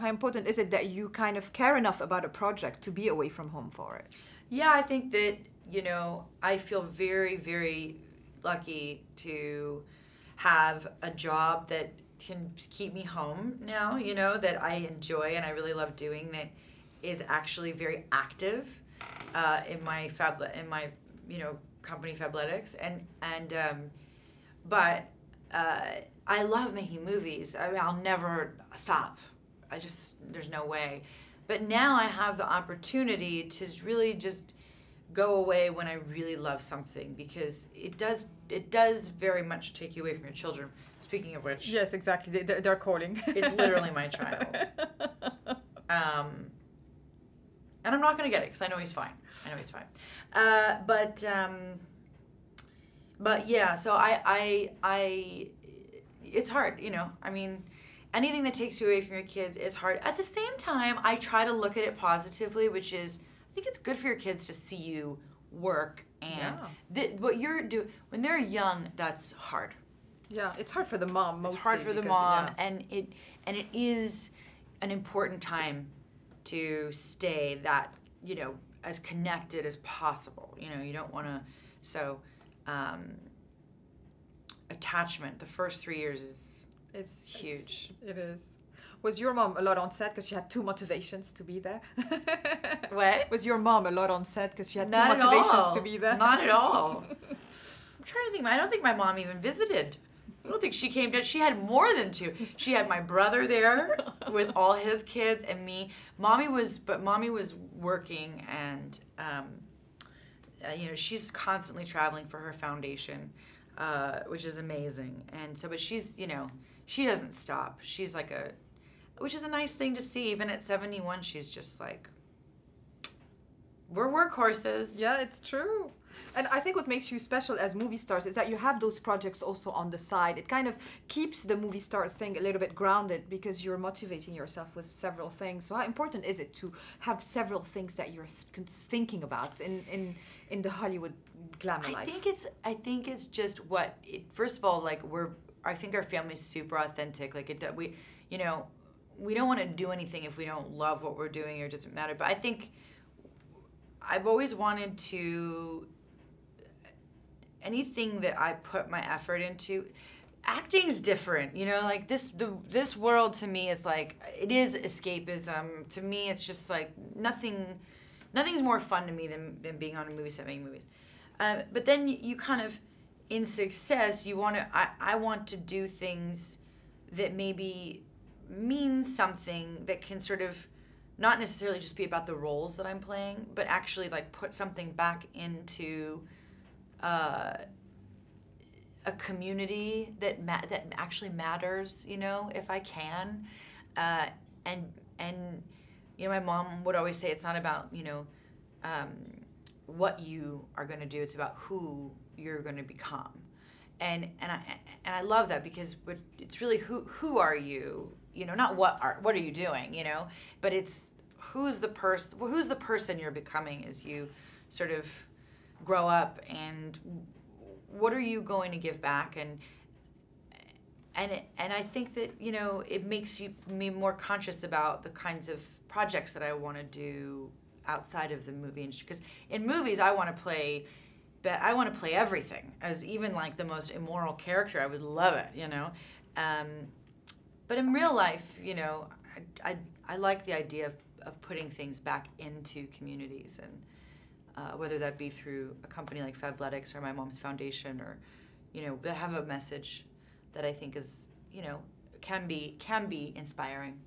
How important is it that you kind of care enough about a project to be away from home for it? Yeah, I think that, I feel very, very lucky to have a job that can keep me home now, that I enjoy and I really love doing, that is actually very active in my company Fabletics, but I love making movies. I mean, I'll never stop. There's no way. But now I have the opportunity to really just go away when I really love something, because it does very much take you away from your children. Speaking of which, yes, exactly. They're calling. It's literally my child. And I'm not going to get it because I know he's fine. But yeah, so I it's hard, I mean, anything that takes you away from your kids is hard. At the same time, I try to look at it positively, which is, I think it's good for your kids to see you work, and what you're doing when they're young, that's hard. Yeah, it's hard for the mom mostly. It's hard for the mom, and it is an important time to stay that, as connected as possible. You don't want to, so attachment, the first 3 years is huge. It is. Was your mom a lot on set because she had two motivations to be there? What? Was your mom a lot on set because she had two motivations to be there? Not at all. I'm trying to think. I don't think my mom even visited. I don't think she came down. She had more than two. She had my brother there with all his kids and me. Mommy was working, and she's constantly traveling for her foundation, which is amazing. And so, but she's, she doesn't stop. She's like which is a nice thing to see. Even at 71, she's just like, we're workhorses. Yeah, it's true. And I think what makes you special as movie stars is that you have those projects also on the side. It kind of keeps the movie star thing a little bit grounded because you're motivating yourself with several things. So how important is it to have several things that you're thinking about in the Hollywood glamour life? I think it's just first of all, like I think our family's super authentic. Like we don't want to do anything if we don't love what we're doing or it doesn't matter. But I think I've always wanted to, anything that I put my effort into, acting's different, like this world to me is like, it is escapism. To me, it's just like nothing's more fun to me than being on a movie set making movies. But then you kind of, in success, I want to do things that maybe mean something, that can sort of not necessarily just be about the roles that I'm playing, but actually like put something back into a community that actually matters, if I can. And my mom would always say it's not about, what you are going to do, it's about who you're going to become. And I love that, because it's really who are you, not what are you doing, but it's who's the person you're becoming as you sort of grow up, and what are you going to give back, and I think that it makes me more conscious about the kinds of projects that I want to do outside of the movie industry, because in movies I want to play everything, as even like the most immoral character. I would love it, but in real life, I like the idea of putting things back into communities, and whether that be through a company like Fabletics or my mom's foundation, or that have a message that I think is can be inspiring.